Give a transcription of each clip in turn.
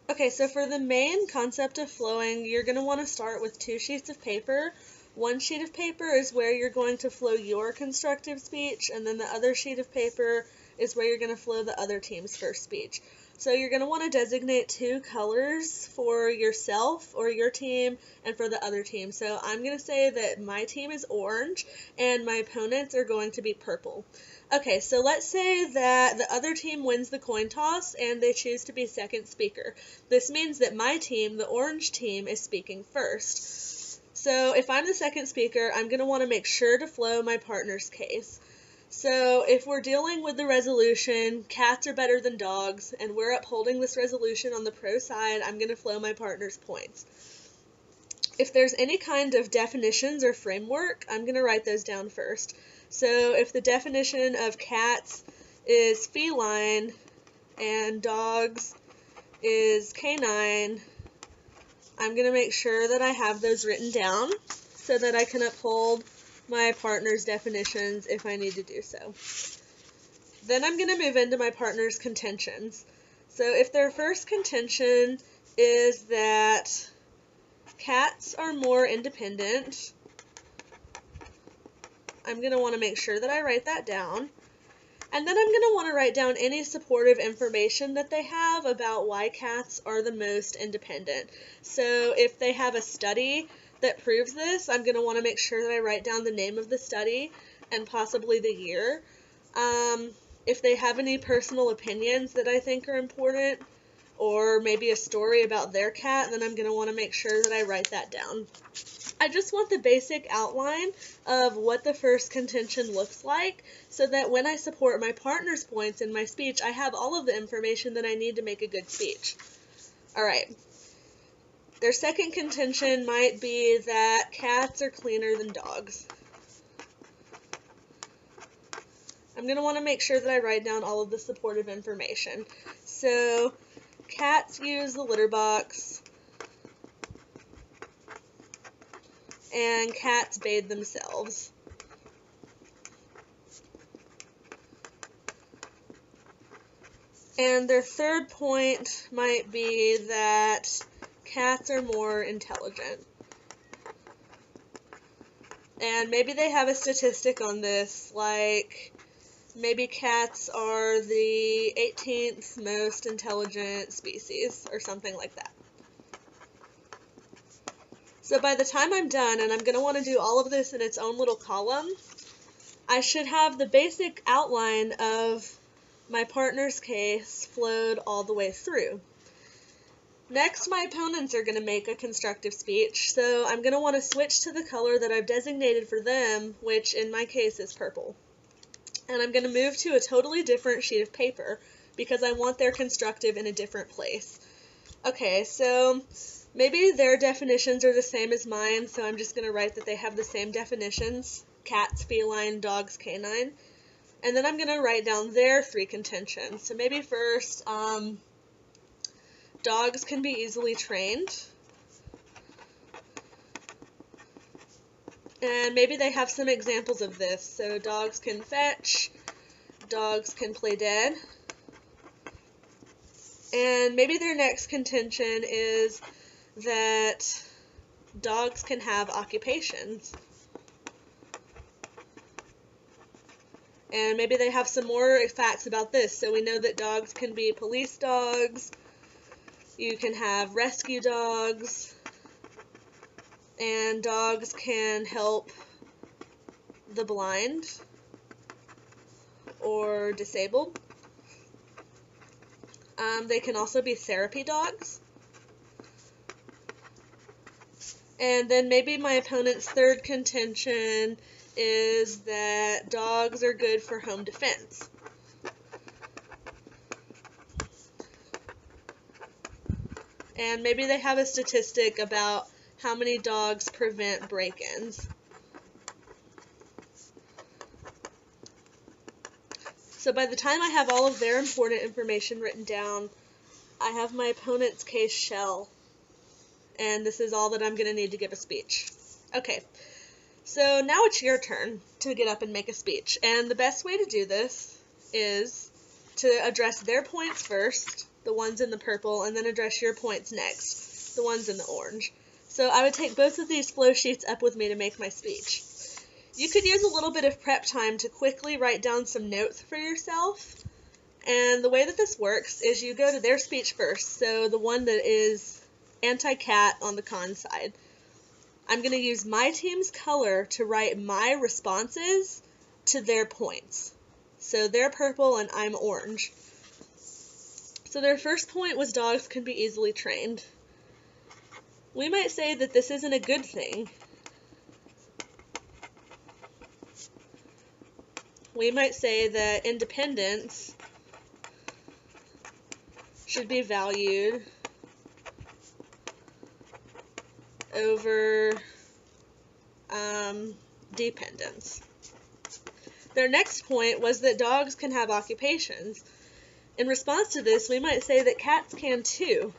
Okay, so for the main concept of flowing, you're going to want to start with 2 sheets of paper. One sheet of paper is where you're going to flow your constructive speech, and then the other sheet of paper is where you're going to flow the other team's first speech. So you're going to want to designate 2 colors for yourself or your team and for the other team. So I'm going to say that my team is orange and my opponents are going to be purple. Okay, so let's say that the other team wins the coin toss and they choose to be second speaker. This means that my team, the orange team, is speaking first. So if I'm the second speaker, I'm going to want to make sure to flow my partner's case. So if we're dealing with the resolution, cats are better than dogs, and we're upholding this resolution on the pro side, I'm going to flow my partner's points. If there's any kind of definitions or framework, I'm going to write those down first. So if the definition of cats is feline and dogs is canine, I'm going to make sure that I have those written down so that I can uphold my partner's definitions if I need to do so. Then I'm going to move into my partner's contentions. So if their first contention is that cats are more independent, I'm going to want to make sure that I write that down. And then I'm going to want to write down any supportive information that they have about why cats are the most independent. So if they have a study that proves this, I'm going to want to make sure that I write down the name of the study and possibly the year. If they have any personal opinions that I think are important, or maybe a story about their cat, then I'm going to want to make sure that I write that down. I just want the basic outline of what the first contention looks like so that when I support my partner's points in my speech, I have all of the information that I need to make a good speech. Alright. Their second contention might be that cats are cleaner than dogs. I'm going to want to make sure that I write down all of the supportive information. So, cats use the litter box, and cats bathe themselves. And their third point might be that cats are more intelligent. And maybe they have a statistic on this, like maybe cats are the 18th most intelligent species, or something like that. So by the time I'm done, and I'm going to want to do all of this in its own little column, I should have the basic outline of my partner's case flowed all the way through. Next, my opponents are going to make a constructive speech, so I'm going to want to switch to the color that I've designated for them, which in my case is purple. And I'm going to move to a totally different sheet of paper because I want their constructive in a different place. Okay, so maybe their definitions are the same as mine, so I'm just going to write that they have the same definitions: cats, feline, dogs, canine. And then I'm going to write down their 3 contentions. So maybe first, dogs can be easily trained. And maybe they have some examples of this. So dogs can fetch, dogs can play dead. And maybe their next contention is that dogs can have occupations. And maybe they have some more facts about this. So we know that dogs can be police dogs, you can have rescue dogs, and dogs can help the blind or disabled. They can also be therapy dogs. And then maybe my opponent's third contention is that dogs are good for home defense. And maybe they have a statistic about how many dogs prevent break-ins. So by the time I have all of their important information written down, I have my opponent's case shell. And this is all that I'm going to need to give a speech. Okay, so now it's your turn to get up and make a speech. And the best way to do this is to address their points first, the ones in the purple, and then address your points next, the ones in the orange. So I would take both of these flow sheets up with me to make my speech. You could use a little bit of prep time to quickly write down some notes for yourself. And the way that this works is you go to their speech first, so the one that is anti-cat on the con side. I'm going to use my team's color to write my responses to their points. So they're purple and I'm orange. So their first point was dogs can be easily trained. We might say that this isn't a good thing. We might say that independence should be valued over dependence. Their next point was that dogs can have occupations. In response to this, we might say that cats can too.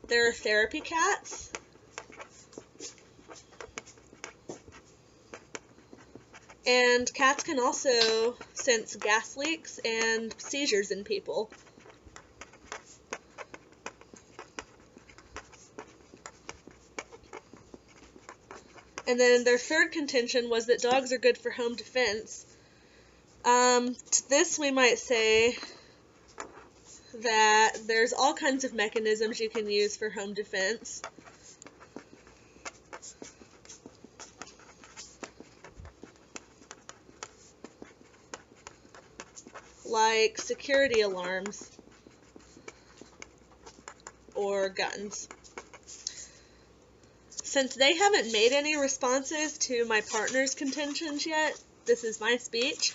There are therapy cats, and cats can also sense gas leaks and seizures in people. And then their third contention was that dogs are good for home defense. To this we might say that there's all kinds of mechanisms you can use for home defense. Like security alarms or guns. Since they haven't made any responses to my partner's contentions yet, this is my speech,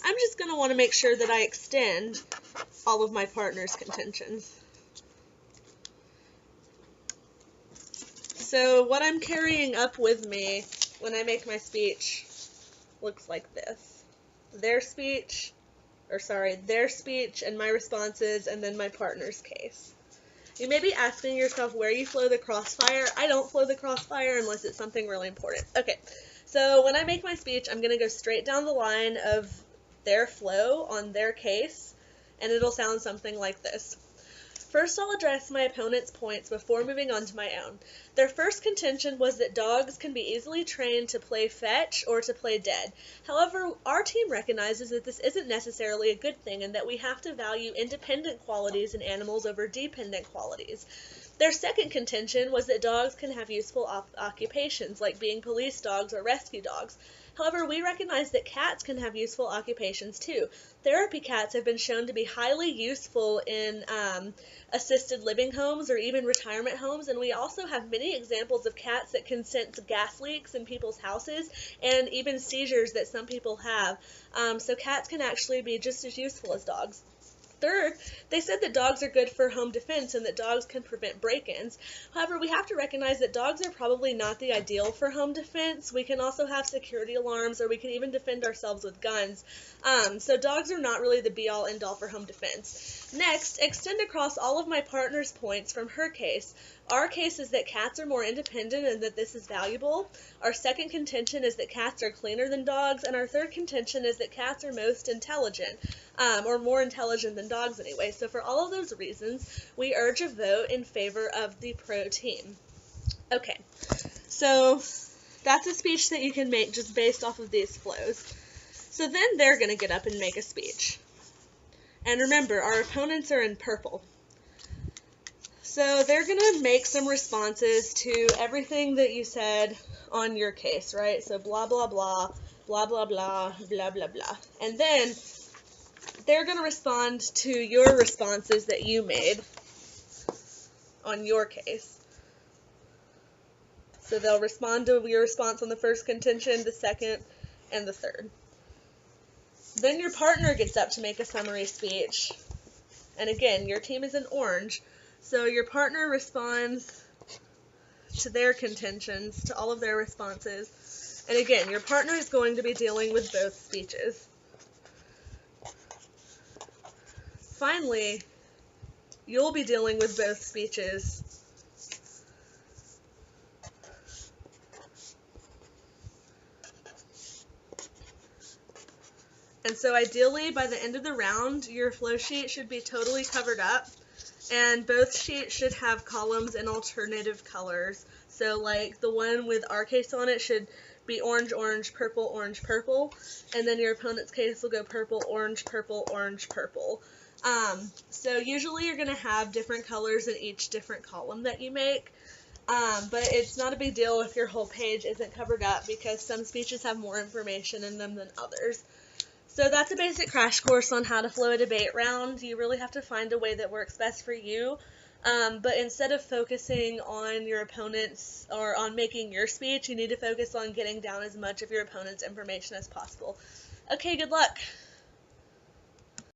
I'm just going to want to make sure that I extend all of my partner's contentions. So what I'm carrying up with me when I make my speech looks like this. Their speech and my responses, and then my partner's case. You may be asking yourself where you flow the crossfire. I don't flow the crossfire unless it's something really important. Okay, so when I make my speech, I'm going to go straight down the line of their flow on their case, and it'll sound something like this. First, I'll address my opponent's points before moving on to my own. Their first contention was that dogs can be easily trained to play fetch or to play dead. However, our team recognizes that this isn't necessarily a good thing and that we have to value independent qualities in animals over dependent qualities. Their second contention was that dogs can have useful occupations, like being police dogs or rescue dogs. However, we recognize that cats can have useful occupations too. Therapy cats have been shown to be highly useful in assisted living homes or even retirement homes, and we also have many examples of cats that can sense gas leaks in people's houses and even seizures that some people have. So cats can actually be just as useful as dogs. Third, they said that dogs are good for home defense and that dogs can prevent break-ins. However, we have to recognize that dogs are probably not the ideal for home defense. We can also have security alarms, or we can even defend ourselves with guns. So dogs are not really the be-all, end-all for home defense. Next, extend across all of my partner's points from her case. Our case is that cats are more independent and that this is valuable. Our second contention is that cats are cleaner than dogs, and our third contention is that cats are most intelligent, or more intelligent than dogs anyway. So for all of those reasons, we urge a vote in favor of the pro team. Okay, so that's a speech that you can make just based off of these flows. So then they're going to get up and make a speech. And remember, our opponents are in purple. So they're going to make some responses to everything that you said on your case, right? So blah, blah, blah, blah, blah, blah, blah, blah, blah. And then they're going to respond to your responses that you made on your case. So they'll respond to your response on the first contention, the second, and the third. Then your partner gets up to make a summary speech. And again, your team is in orange. So your partner responds to their contentions, to all of their responses. And again, your partner is going to be dealing with both speeches. Finally, you'll be dealing with both speeches. And so ideally, by the end of the round, your flow sheet should be totally covered up, and both sheets should have columns in alternative colors. So like the one with our case on it should be orange, orange, purple, orange, purple, and then your opponent's case will go purple, orange, purple, orange, purple. So usually you're going to have different colors in each different column that you make. But it's not a big deal if your whole page isn't covered up, because some speeches have more information in them than others. So that's a basic crash course on how to flow a debate round. You really have to find a way that works best for you. But instead of focusing on your opponent's or on making your speech, you need to focus on getting down as much of your opponent's information as possible. Okay, good luck.